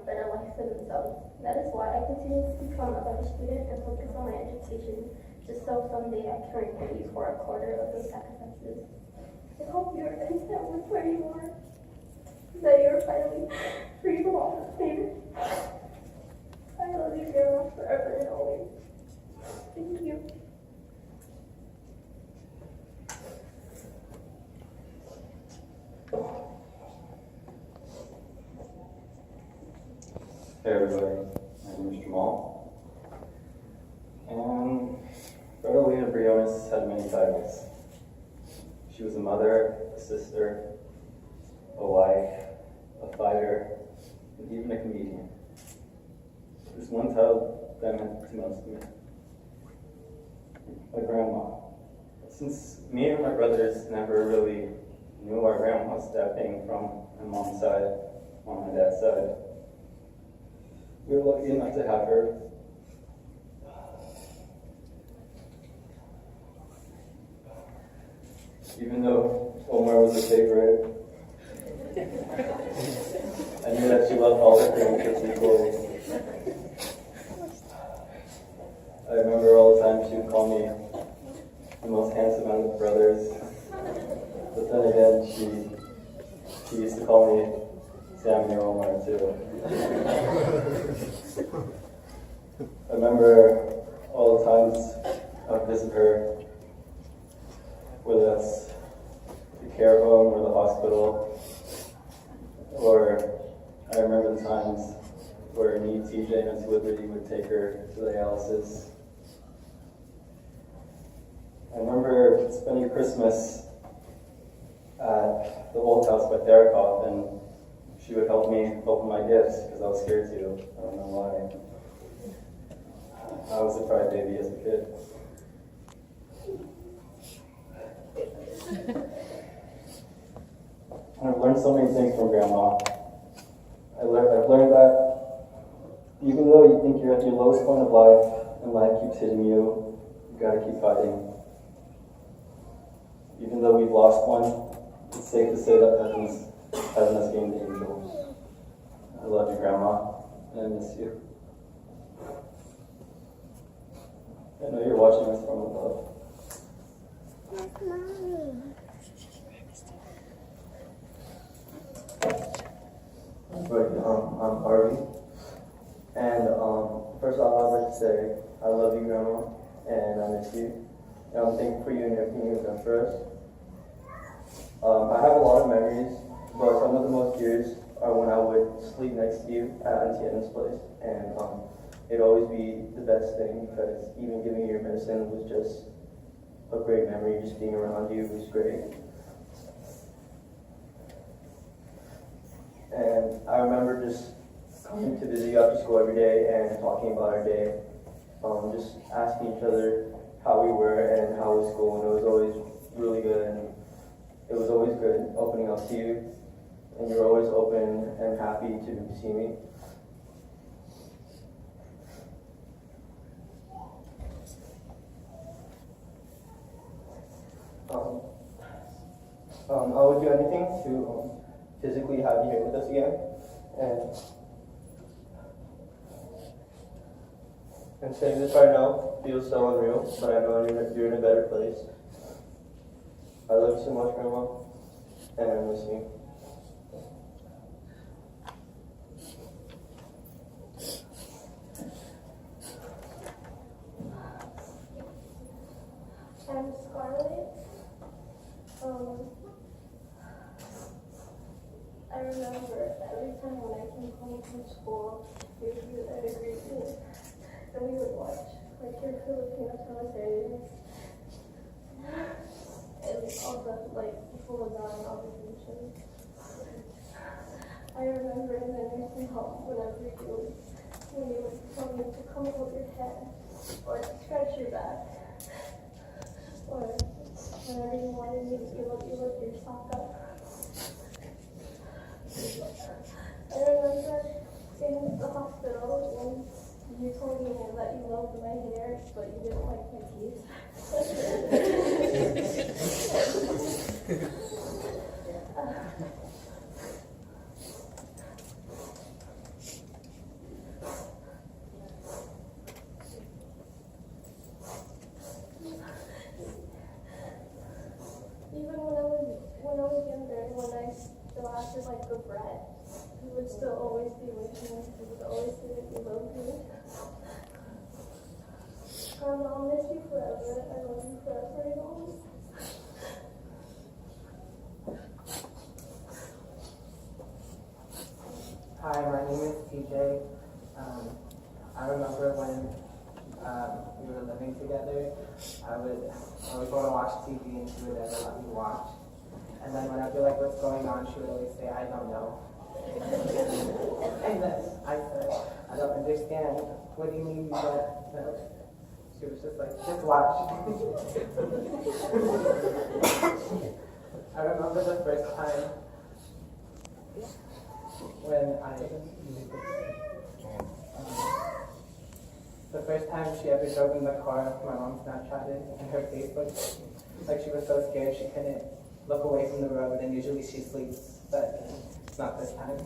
better life for themselves. That is why I continue to become a better student and focus on my education, just so someday I can repay you for a quarter of those sacrifices. I hope you are content with where you are, that you are finally free from all this pain. I love you, Grandma, forever and always. Thank you. Hey everybody, my name is Jamal, and Bertolina Briones had many titles. She was a mother, a sister, a wife, a fighter, and even a comedian. There's one title that meant the most to me: my grandma. Since me and my brothers never really knew our grandmas, that being from my mom's side, on my dad's side, we were lucky enough to have her. Even though Omar was a favorite, I knew that she loved all her grandkids equally. I remember all the time she would call me the most handsome out of the brothers. But then again, she used to call me Sammy or Omar too. I remember all the times I would visit her, whether that's the care home or the hospital, or I remember the times where me, TJ, and Liberty would take her to dialysis. I remember spending Christmas at the old house by Therakoff, and she would help me open my gifts because I was scared to. I don't know why. I was a crybaby as a kid. And I've learned so many things from Grandma. I've learned that even though you think you're at your lowest point of life and life keeps hitting you, you gotta keep fighting. Even though we've lost one, it's safe to say that heaven has gained the angels. I love you, Grandma, and I miss you. I know you're watching this from above. I'm Harvey, and first off, I'd like to say I love you, Grandma, and I miss you. And I'm thankful for you and everything you've done for us. I have a lot of memories, but some of the most dearest are when I would sleep next to you at Auntie Edna's place, and it'd always be the best thing because even giving you your medicine was just a great memory. Just being around you was great. And I remember just coming to visit you after school every day and talking about our day, just asking each other how we were and how was school, and it was always really good, and it was always good opening up to you, and you were always open and happy to see me. I would do anything to physically have you here with us again, and saying this right now feels so unreal, but I know you're in a better place. I love you so much, Grandma, and I miss you. I'm Scarlett. I remember every time when I came home from school, you would greet me, and we would watch like your Filipino teleseries, and all the like people would die and all the shows. I remember in the nursing home whenever you would tell me to come hold your head or scratch your back, or whenever you wanted me to lift your sock up. I remember in the hospital when you told me that you loved my hair, but you didn't like my teeth. still always be with me. He would always say that he loved me. Grandma, I'll miss you forever. I love you forever and always. Hi, my name is TJ. I remember when we were living together, I would want to watch TV and she would never let me watch. And then when I'd be like, what's going on, she would always say, I don't know. And then I said, I don't understand. What do you mean you don't know? She was just like, just watch. I remember the first time she ever drove in the car, my mom Snapchatted, and her face looked like she was so scared she couldn't look away from the road, and usually she sleeps, but it's not this time.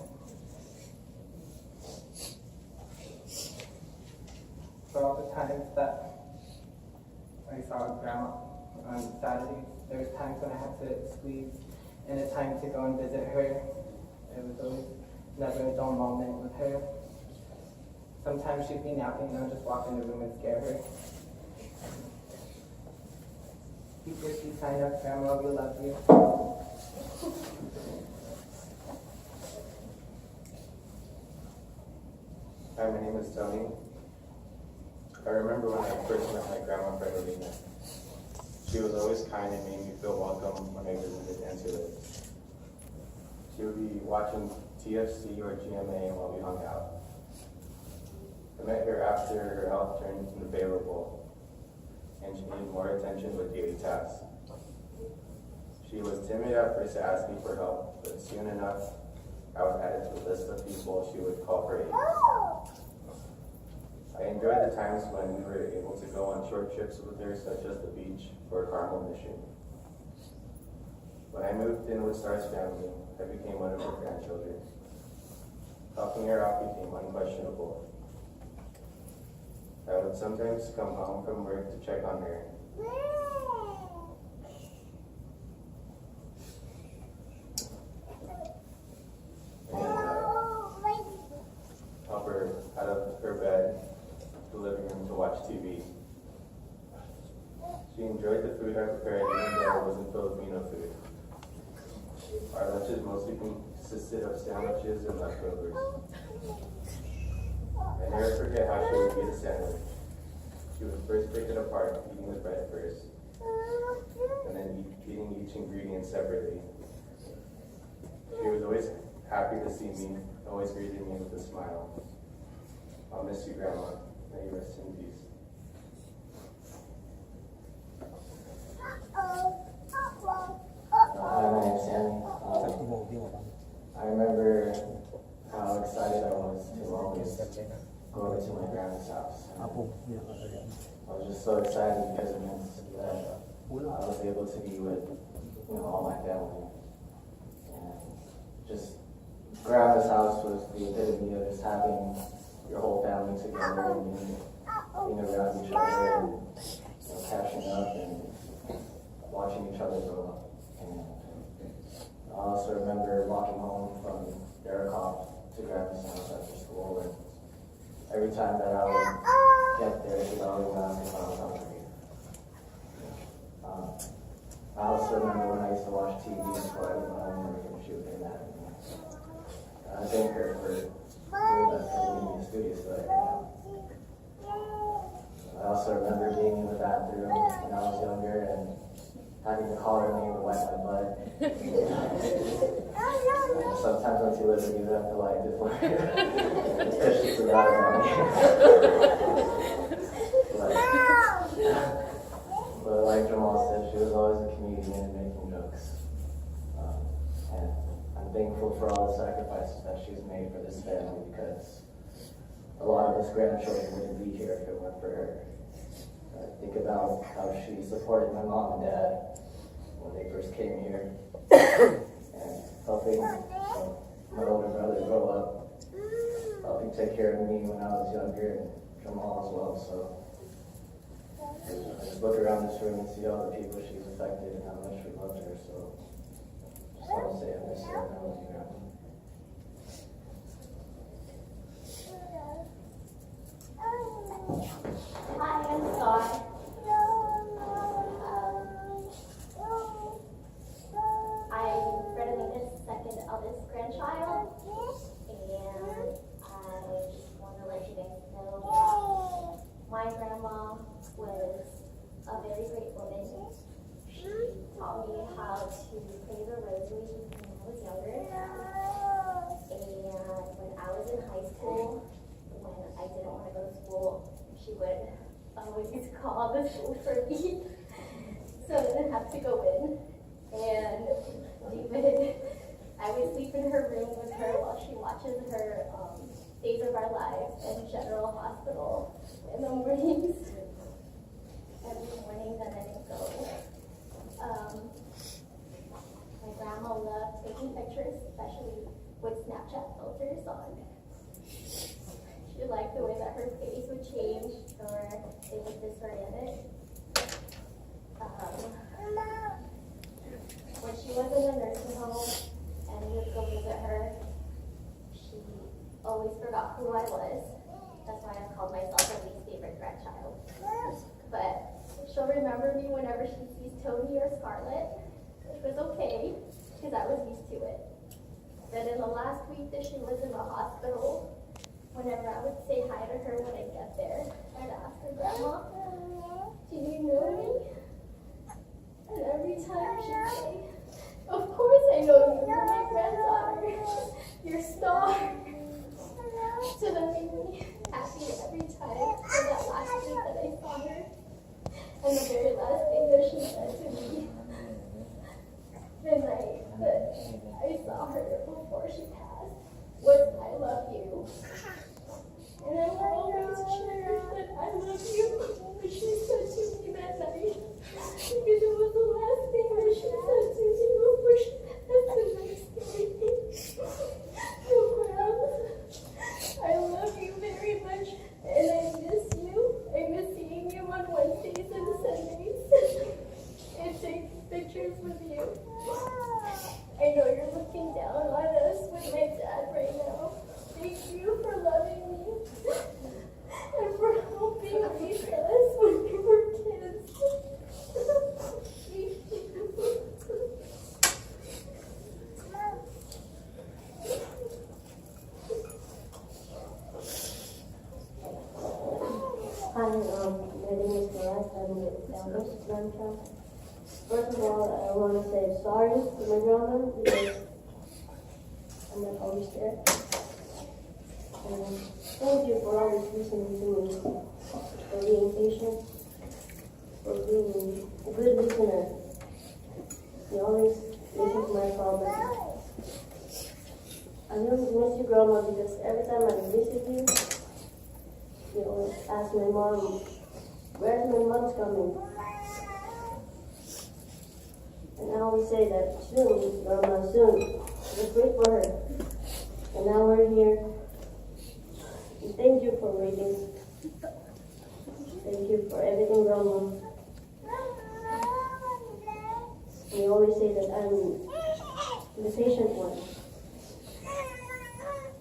For all the times that I saw Grandma on Saturdays, there was times when I had to squeeze in a time to go and visit her. It was always never a dull moment with her. Sometimes she'd be napping and I'd just walk in the room and scare her. Keep your peace sign up, Grandma, we love you. Hi, my name is Tony. I remember when I first met my grandma, Frederica. She was always kind and made me feel welcome when I visited Antelope. She would be watching TFC or GMA while we hung out. I met her after her health turned unfavorable, and she needed more attention with daily tasks. She was timid at first to ask me for help, but soon enough, I was added to a list of people she would call for aid. I enjoyed the times when we were able to go on short trips with her, such as the beach or Carmel Mission. When I moved in with Star's family, I became one of her grandchildren. Helping her out became unquestionable. I would sometimes come home from work to check on her. Help her out of her bed, the living room to watch TV. She enjoyed the food I prepared even though it wasn't Filipino food. Our lunches mostly consisted of sandwiches and leftovers. I never forget how she would eat a sandwich. She would first break it apart, eating the bread first, and then eating each ingredient separately. She was always happy to see me, always greeting me with a smile. I'll miss you, Grandma. May you rest in peace. Hi, my name's Sammy. I remember how excited I was to always go over to my grandma's house. I was just so excited because it meant that I was able to be with all my family. And just grandma's house was the epitome of just having your whole family together and being around each other and catching up and watching each other grow up. And I also remember walking home from Darracott to grandma's house after school, and every time that I would get there, she'd always ask if I was hungry. I also remember when I used to watch TV before I went home, and she would get mad at me. I thank her for doing that, for leaving me in the studio so that I could help. I also remember being in the bathroom when I was younger and having to call her name to wipe my butt. And sometimes when she lives with me, I have to lie before her because she forgot about me. but like Jamal said, she was always a comedian making jokes. And I'm thankful for all the sacrifices that she's made for this family because a lot of us grandchildren wouldn't be here if it weren't for her. Think about how she supported my mom and dad when they first came here and helping my older brother grow up, helping take care of me when I was younger and Jamal as well. So I just look around this room and see all the people she's affected and how much we love her. So just want to say I miss her and I love you, Grandma. high school, when I didn't want to go to school, she would always call the school for me, so I didn't have to go in. And I would sleep in her room with her while she watches her Days of Our Lives and General Hospital in the mornings. Every morning that I didn't go. My grandma loved taking pictures, especially with Snapchat filters on. She liked the way that her face would change or it would disorient it. When she was in a nursing home and we would go visit her, she always forgot who I was. That's why I called myself her least favorite grandchild. But she'll remember me whenever she sees Tony or Scarlett, which was okay, because I was used to it. Then in the last week that she was in the hospital, whenever I would say hi to her when I get there, I'd ask her, Grandma, do you know me? And every time she'd say, of course I know you, you're my granddaughter, your star. So that made me happy every time for that last week that I saw her. And the very last thing that she said to me the night that I saw her before she passed was, I love you. And I will always cherish that I love you, what she said to me that night. Because it was the last thing that she said to me before she passed the next day. So, Grandma, I love you very much, and I miss you. I miss seeing you on Wednesdays and Sundays and taking pictures with you. I know you're looking down on us with my dad right now. Thank you for loving me and for helping raise us when we were kids. Thank you. Hi, my name is Marat. I'm the eldest grandchild. First of all, I want to say sorry to my grandma because I'm not always there. And thank you for always listening to me, for being patient, for being a good listener. You always listen to my problems. I always miss you, Grandma, because every time I visit you, you always ask my mom, where's my mom's coming? And I always say that soon, Grandma, soon. Just wait for her. And now we're here. And thank you for waiting. Thank you for everything, Grandma. And you always say that I'm the patient one.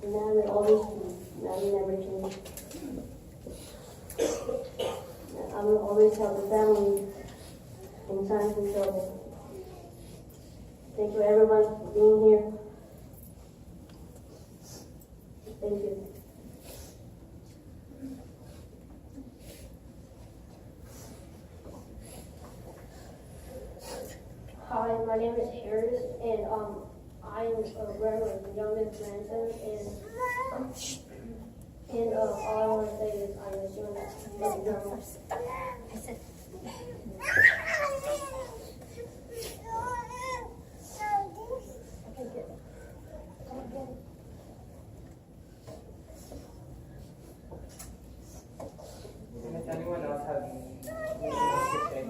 And I will always be. And I will never change. I will always help the family in times of trouble. Thank you everyone for being here. Thank you. Hi, my name is Harris, and I am Grandma's youngest grandson, and all I want to say is I miss you and love you, Grandma. And if anyone else has anything else to say,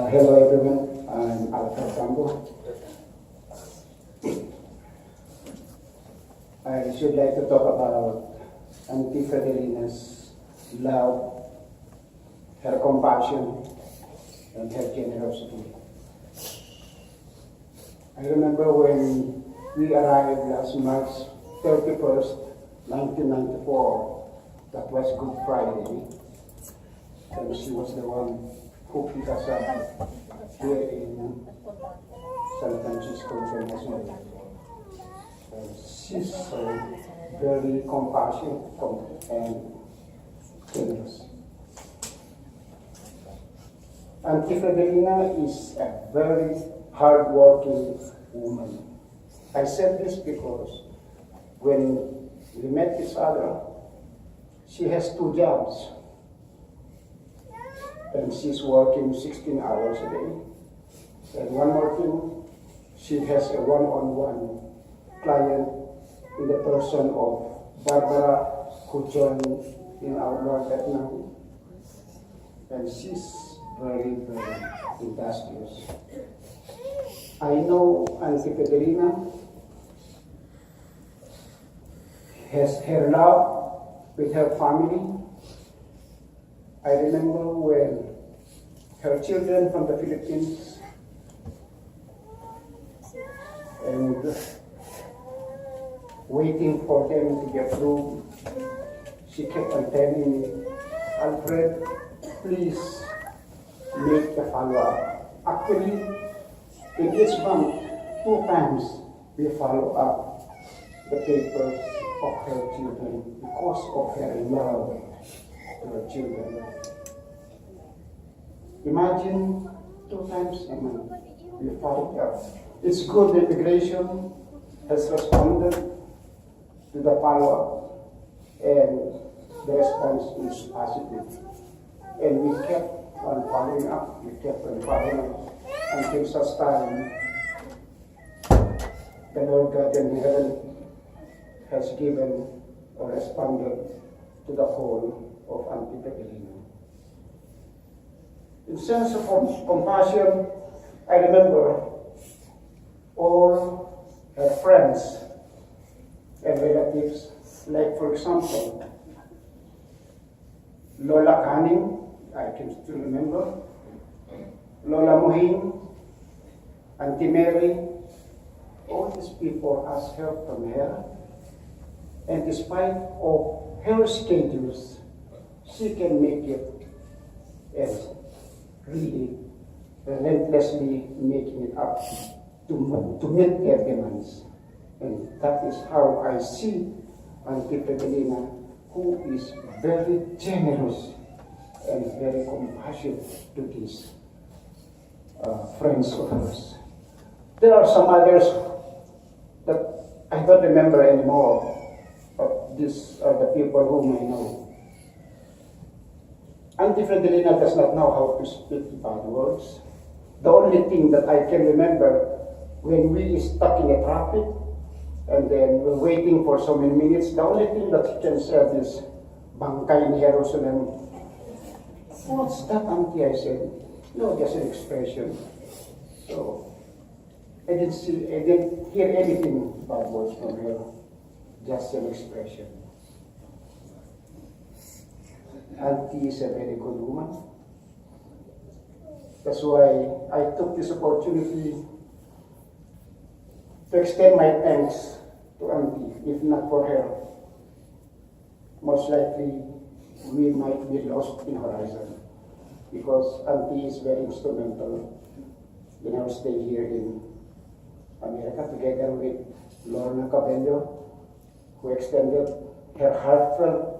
Hello everyone, I'm Alfred Sambo. I should like to talk about Auntie Fidelina's love, her compassion, and her generosity. I remember when we arrived last March 31st, 1994, that was Good Friday, and she was the one who picked us up here in San Francisco International. She's so very compassionate and generous. Auntie Fidelina is a very hardworking woman. I said this because when we met each other, she has 2 jobs. And she's working 16 hours a day. And one more thing, she has a one-on-one client in the person of Barbara, who joined in our Lord that night. And she's very, very industrious. I know Auntie Fidelina has her love with her family. I remember when her children from the Philippines and waiting for them to get through, she kept on telling me, Alfred, please make the follow-up. Actually, in each month, 2 times we follow up the papers of her children because of her love to her children. Imagine 2 times a month we follow up. It's good the immigration has responded to the follow-up and the response is positive. And we kept on following up, until such time the Lord God in heaven has given or responded to the call of Auntie Fidelina. In sense of compassion, I remember all her friends and relatives, like for example, Lola Canning, I can still remember, Lola Muhing, Auntie Mary, all these people asked help from her. And despite of her schedules, she can make it and really relentlessly making it up to meet their demands. And that is how I see Auntie Fidelina, who is very generous and very compassionate to these friends of hers. There are some others that I don't remember anymore, but these are the people whom I know. Auntie Fidelina does not know how to speak bad words. The only thing that I can remember, when we stuck in a traffic and then we're waiting for so many minutes, the only thing that she can say is, Bangkay ni Jerusalem. What's that, Auntie? I said, no, just an expression. So I didn't hear anything bad words from her, just an expression. Auntie is a very good woman. That's why I took this opportunity to extend my thanks to Auntie. If not for her, most likely we might be lost in horizon, because Auntie is very instrumental in our stay here in America, together with Lorna Cabello, who extended her heartfelt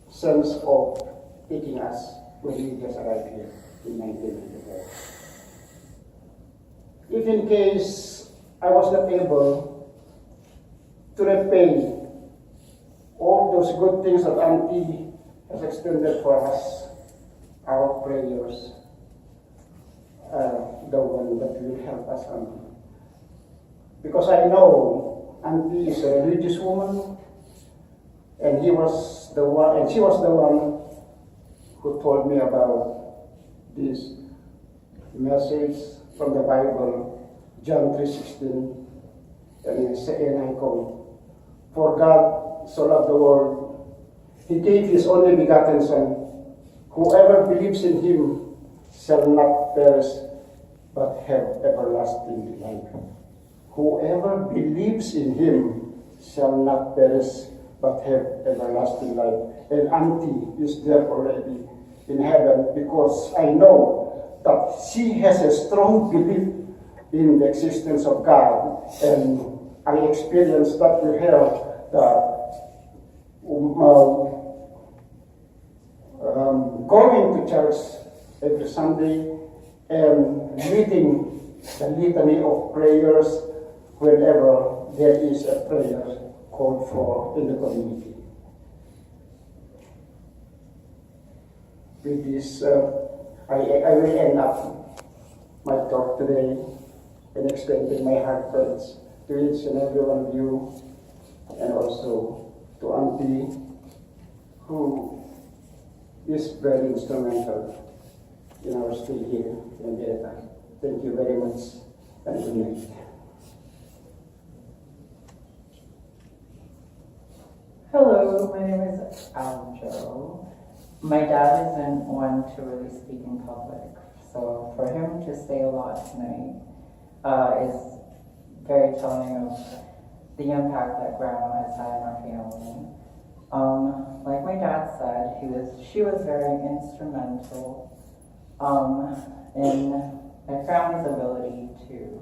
sense of taking us when we just arrived here in 1994. If in case I was not able to repay all those good things that Auntie has extended for us, our prayers are the one that will help us, Auntie. Because I know Auntie is a religious woman, and she was the one who told me about this message from the Bible, John 3:16, and I quote, "For God so loved the world, He gave His only begotten Son. Whoever believes in Him shall not perish, but have everlasting life." Whoever believes in Him shall not perish, but have everlasting life. And Auntie is there already in heaven, because I know that she has a strong belief in the existence of God. And I experienced that with her, that going to church every Sunday and reading the litany of prayers whenever there is a prayer called for in the community. With this, I will end up my talk today in extending my heartfelt to each and every one of you, and also to Auntie, who is very instrumental in our stay here in Vietnam. Thank you very much, and good night. Hello, my name is Aljo. My dad isn't one to really speak in public, so for him to say a lot tonight is very telling of the impact that Grandma has had in our family. Like my dad said, she was very instrumental in my family's ability to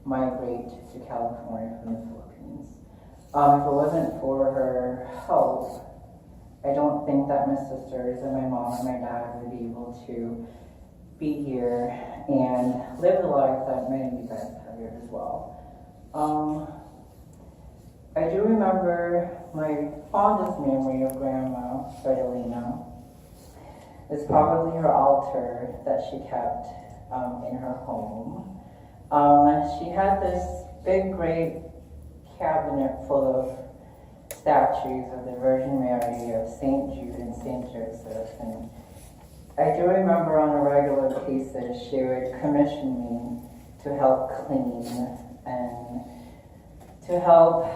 migrate to California from the Philippines. If it wasn't for her help, I don't think that my sisters and my mom and my dad would be able to be here and live the life that many of you guys have here as well. I do remember my fondest memory of Grandma Fredolina is probably her altar that she kept in her home. She had this big, great cabinet full of statues of the Virgin Mary, of St. Jude and St. Joseph, and I do remember on a regular basis she would commission me to help clean and to help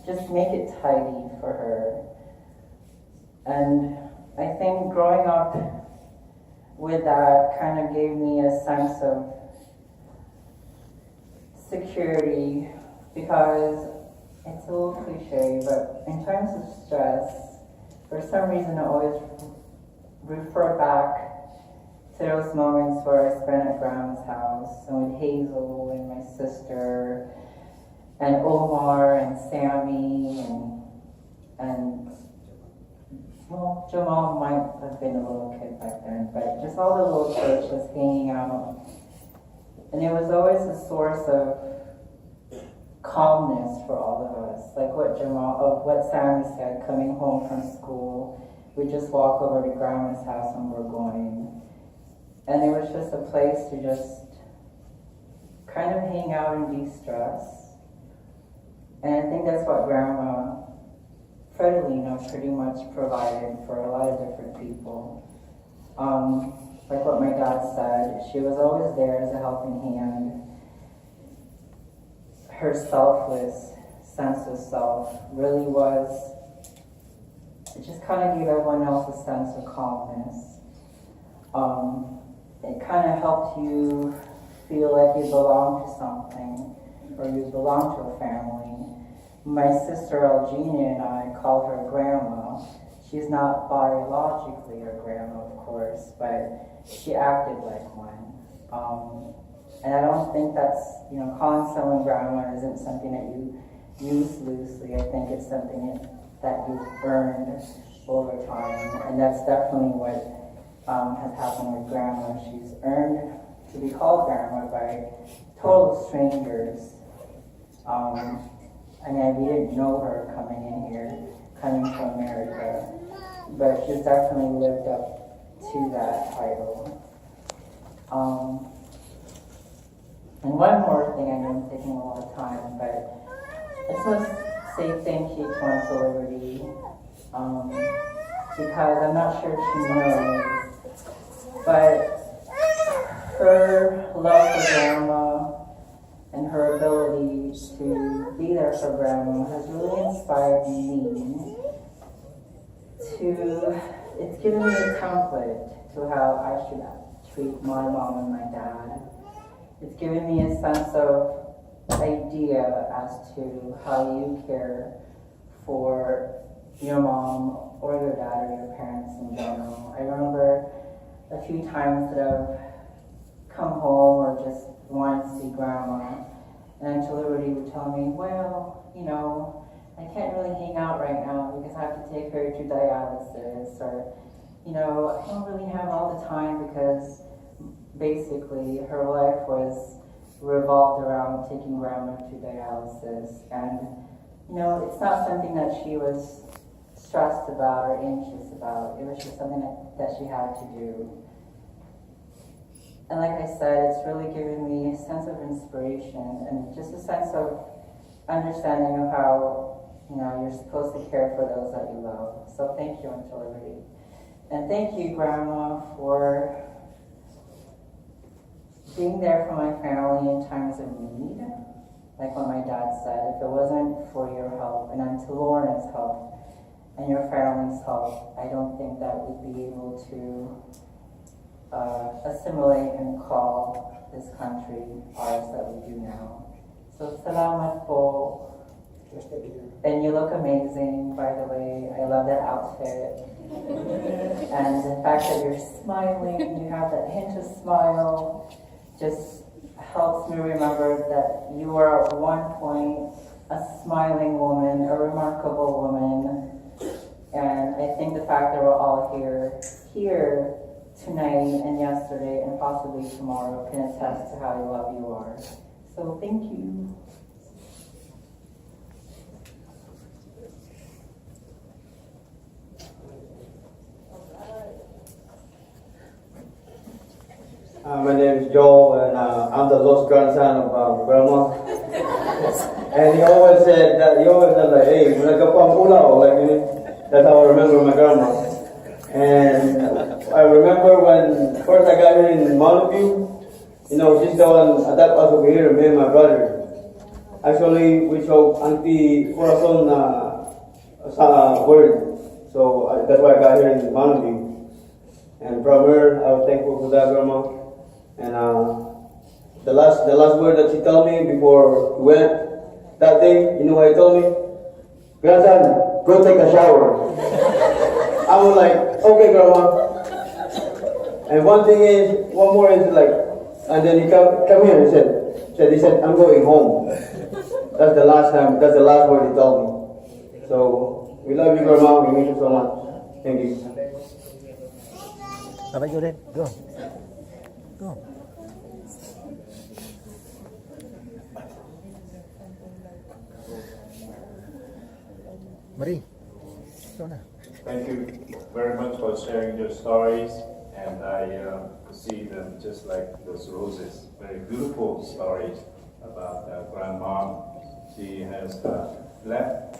just make it tidy for her. And I think growing up with that kind of gave me a sense of security, because it's a little cliche, but in times of stress, for some reason I always refer back to those moments where I spent at Grandma's house, and with Hazel and my sister, and Omar and Sammy, and well, Jamal might have been a little kid back then, but just all the little kids just hanging out. And it was always a source of calmness for all of us. Like what Sammy said, coming home from school, we just walk over to Grandma's house when we're going. And it was just a place to just kind of hang out and de-stress. And I think that's what Grandma Fredolina pretty much provided for a lot of different people. Like what my dad said, she was always there as a helping hand. Her selfless sense of self really was, it just kind of gave everyone else a sense of calmness. It kind of helped you feel like you belong to something, or you belong to a family. My sister Algina and I call her Grandma. She's not biologically a grandma, of course, but she acted like one. And I don't think that's, calling someone grandma isn't something that you use loosely. I think it's something that you've earned over time. And that's definitely what has happened with Grandma. She's earned to be called Grandma by total strangers. We didn't know her coming in here, coming from America, but she's definitely lived up to that title. And one more thing, I know I'm taking a lot of time, but I just want to say thank you to Auntie Liberty, because I'm not sure if she knows, but her love for Grandma and her ability to be there for Grandma has really inspired me it's given me a template to how I should treat my mom and my dad. It's given me a sense of idea as to how you care for your mom or your dad or your parents in general. I remember a few times that I've come home or just wanted to see grandma. And Aunt Liberty would tell me, well, you know, I can't really hang out right now because I have to take her to dialysis, or, you know, I don't really have all the time because basically her life was revolved around taking grandma to dialysis. And, you know, it's not something that she was stressed about or anxious about. It was just something that she had to do. And like I said, it's really given me a sense of inspiration and just a sense of understanding of how, you know, you're supposed to care for those that you love. So thank you, Aunt Liberty. And thank you, Grandma, for being there for my family in times of need. Like what my dad said, if it wasn't for your help and Aunt Lorna's help and your family's help, I don't think that we'd be able to assimilate and call this country ours that we do now. So salamat po. And you look amazing, by the way. I love that outfit. And the fact that you're smiling, you have that hint of smile, just helps me remember that you were at one point a smiling woman, a remarkable woman. And I think the fact that we're all here tonight and yesterday and possibly tomorrow can attest to how loved you are. So thank you. My name is Joel, and I'm the lost grandson of Grandma. And he always said like, hey, that's how I remember my grandma. And I remember when first I got here in Mountain View, you know, she's the one that was over here, me and my brother. Actually, we showed Auntie Corazon word. So that's why I got here in Mountain View. And from her, I was thankful for that, Grandma. And the last word that she told me before we went that day, you know what he told me? Grandson, go take a shower. I was like, okay, Grandma. And one more is like, and then he come here and he said, I'm going home. That's the last word he told me. So we love you, Grandma. We miss you so much. Thank you. Bye-bye, Jordan. Go. Go. Marie, go now. Thank you very much for sharing your stories, and I see them just like those roses. Very beautiful stories about grandma. She has left